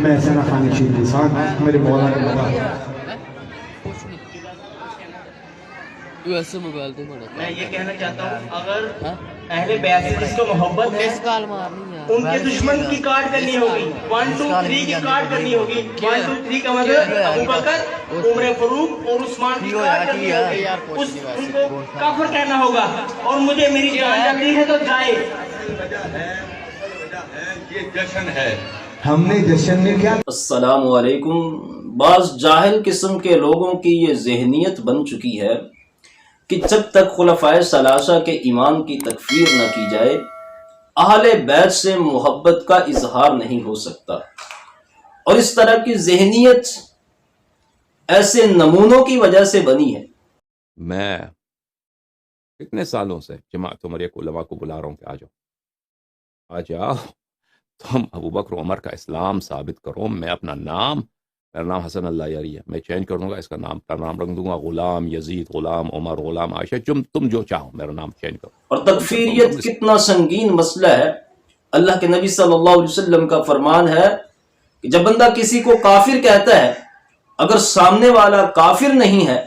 میں سنا خانی شیر لسان میرے مولا نے بتایا میں یہ کہنا چاہتا ہوں اگر اہل بیت سے جس کو محبت ہے ان کے دشمن کی کاٹ کرنی ہوگی 1 2 3 کی کاٹ کرنی ہوگی 1 2 3 کا مطلب ابو بکر عمر فاروق اور عثمان کی کاٹ کرنی ہوگی ان کو کافر کہنا ہوگا اور مجھے میری جان جاتی ہے تو جائے یہ جشن ہے ہم نے جشن میں کیا السلام علیکم۔ بعض جاہل قسم کے لوگوں کی یہ ذہنیت بن چکی ہے کہ جب تک خلفائے ثلاثہ کے ایمان کی تکفیر نہ کی جائے اہل بیت سے محبت کا اظہار نہیں ہو سکتا، اور اس طرح کی ذہنیت ایسے نمونوں کی وجہ سے بنی ہے۔ میں کتنے سالوں سے جماعت عمر علماء کو بلا رہا ہوں کہ آ جاؤ تم ابو بکر عمر کا اسلام ثابت کرو، میں اپنا نام، میرا نام حسن اللہ یاری ہے، میں چینج کر دوں گا، اس کا نام کا نام رکھ دوں گا غلام یزید، غلام عمر، غلام عائشہ، تم جو چاہو میرا نام چینج کرو۔ اور تکفیریت کتنا سنگین مسئلہ ہے۔ اللہ کے نبی صلی اللہ علیہ وسلم کا فرمان ہے کہ جب بندہ کسی کو کافر کہتا ہے، اگر سامنے والا کافر نہیں ہے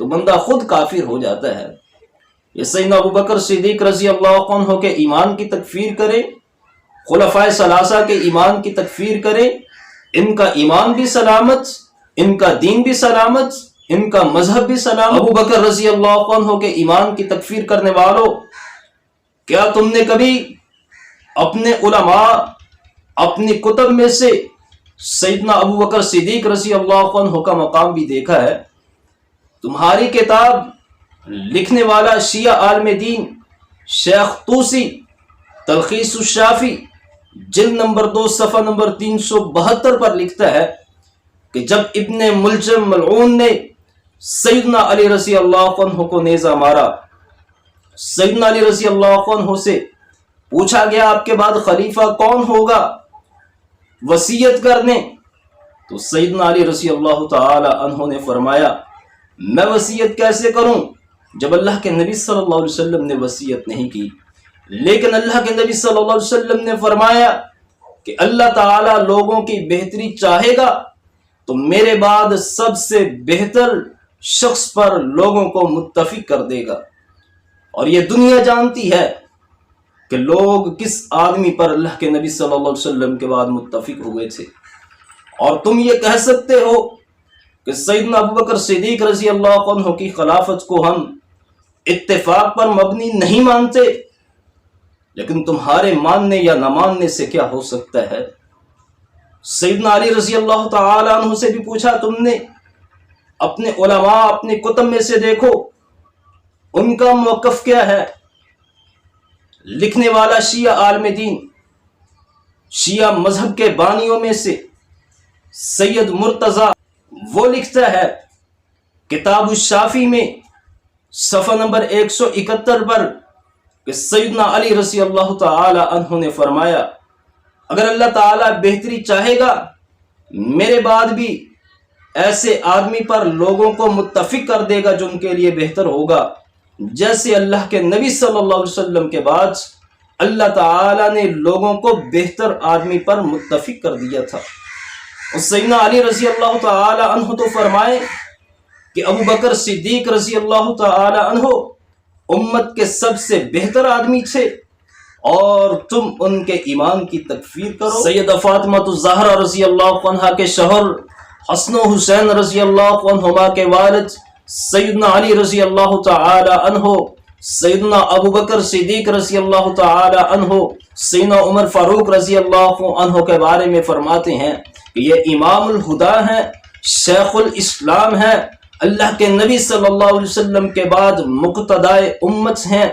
تو بندہ خود کافر ہو جاتا ہے۔ یہ سیدنا ابو بکر صدیق رضی اللہ عنہ کے ایمان کی تکفیر کرے، خلفائے ثلاثہ کے ایمان کی تکفیر کرے، ان کا ایمان بھی سلامت، ان کا دین بھی سلامت، ان کا مذہب بھی سلامت۔ ابو بکر رضی اللہ عنہ کے ایمان کی تکفیر کرنے والوں، کیا تم نے کبھی اپنے علماء، اپنی کتب میں سے سیدنا ابو بکر صدیق رضی اللہ عنہ کا مقام بھی دیکھا ہے؟ تمہاری کتاب لکھنے والا شیعہ عالم دین شیخ طوسی تلخیص الشافی جلد نمبر 2 صفحہ نمبر 372 پر لکھتا ہے کہ جب ابن ملجم ملعون نے سیدنا علی رضی اللہ عنہ کو نیزہ مارا، سیدنا علی رضی اللہ عنہ سے پوچھا گیا آپ کے بعد خلیفہ کون ہوگا وصیت کرنے، تو سیدنا علی رضی اللہ تعالی عنہ نے فرمایا میں وصیت کیسے کروں جب اللہ کے نبی صلی اللہ علیہ وسلم نے وصیت نہیں کی۔ لیکن اللہ کے نبی صلی اللہ علیہ وسلم نے فرمایا کہ اللہ تعالی لوگوں کی بہتری چاہے گا تو میرے بعد سب سے بہتر شخص پر لوگوں کو متفق کر دے گا، اور یہ دنیا جانتی ہے کہ لوگ کس آدمی پر اللہ کے نبی صلی اللہ علیہ وسلم کے بعد متفق ہوئے تھے۔ اور تم یہ کہہ سکتے ہو کہ سیدنا ابو بکر صدیق رضی اللہ عنہ کی خلافت کو ہم اتفاق پر مبنی نہیں مانتے، لیکن تمہارے ماننے یا نہ ماننے سے کیا ہو سکتا ہے؟ سیدنا علی رضی اللہ تعالی عنہ سے بھی پوچھا تم نے، اپنے علماء، اپنے کتب میں سے دیکھو ان کا موقف کیا ہے۔ لکھنے والا شیعہ عالم دین، شیعہ مذہب کے بانیوں میں سے سید مرتضی، وہ لکھتا ہے کتاب الشافی میں صفحہ نمبر 171 پر کہ سیدنا علی رضی اللہ تعالی عنہ نے فرمایا اگر اللہ تعالی بہتری چاہے گا میرے بعد بھی ایسے آدمی پر لوگوں کو متفق کر دے گا جو ان کے لیے بہتر ہوگا، جیسے اللہ کے نبی صلی اللہ علیہ وسلم کے بعد اللہ تعالی نے لوگوں کو بہتر آدمی پر متفق کر دیا تھا۔ اور سیدنا علی رضی اللہ تعالی عنہ تو فرمائے کہ ابو بکر صدیق رضی اللہ تعالی عنہ امت کے سب سے بہتر آدمی تھے اور تم ان کے ایمان کی تکفیر کرو۔ سیدہ فاطمہ الزہرا رضی اللہ عنہ کے شوہر حسن و حسین رضی اللہ عنہما کے والد سیدنا علی رضی اللہ تعالی عنہ، سیدنا ابو بکر صدیق رضی اللہ تعالی عنہ، سیدنا عمر فاروق رضی اللہ عنہ کے بارے میں فرماتے ہیں کہ یہ امام الہدا ہیں، شیخ الاسلام ہیں، اللہ کے نبی صلی اللہ علیہ وسلم کے بعد مقتدائے امت ہیں۔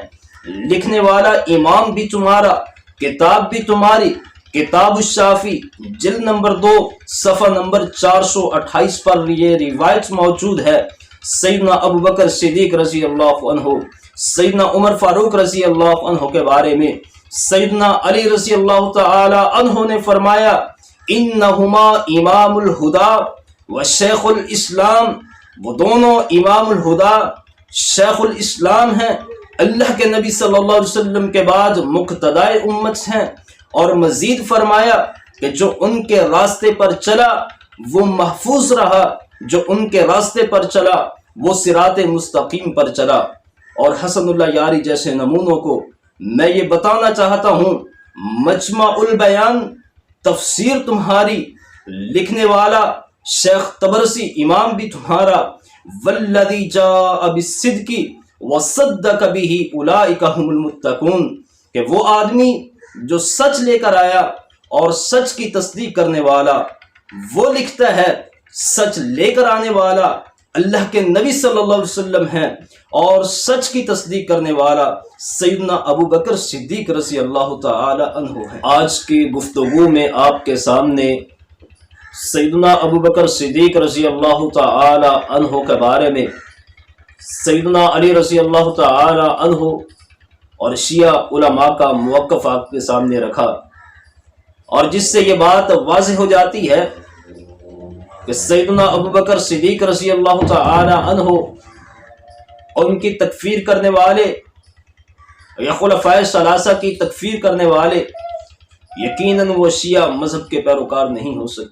لکھنے والا امام بھی تمہارا، کتاب بھی تمہاری، کتاب الشافی جلد نمبر 2 صفحہ نمبر 428 پر یہ روایت موجود ہے۔ سیدنا ابو بکر صدیق رضی اللہ عنہ، سیدنا عمر فاروق رضی اللہ عنہ کے بارے میں سیدنا علی رضی اللہ تعالی عنہ نے فرمایا انہما امام الہدا و شیخ الاسلام، وہ دونوں امام الہدا، شیخ الاسلام ہیں، اللہ کے نبی صلی اللہ علیہ وسلم کے بعد مقتدائے امت ہیں۔ اور مزید فرمایا کہ جو ان کے راستے پر چلا وہ محفوظ رہا، جو ان کے راستے پر چلا وہ صراط مستقیم پر چلا۔ اور حسن اللہ یاری جیسے نمونوں کو میں یہ بتانا چاہتا ہوں، مجمع البیان تفسیر تمہاری لکھنے والا شیخ طبرسی امام بھی تمہارا، والذی جاء بالصدق وصدق به اولئک هم المتقون، کہ وہ آدمی جو سچ لے کر آیا اور سچ کی تصدیق کرنے والا، وہ لکھتا ہے سچ لے کر آنے والا اللہ کے نبی صلی اللہ علیہ وسلم ہیں، اور سچ کی تصدیق کرنے والا سیدنا ابو بکر صدیق رضی اللہ تعالی عنہ ہے۔ آج کی گفتگو میں آپ کے سامنے سیدنا ابو بکر صدیق رضی اللہ تعالی عنہ کے بارے میں سیدنا علی رضی اللہ تعالی عنہ اور شیعہ علماء کا موقف آپ کے سامنے رکھا، اور جس سے یہ بات واضح ہو جاتی ہے کہ سیدنا ابو بکر صدیق رضی اللہ تعالی عنہ اور ان کی تکفیر کرنے والے یا خلفائے ثلاثہ کی تکفیر کرنے والے یقیناً وہ شیعہ مذہب کے پیروکار نہیں ہو سکتے۔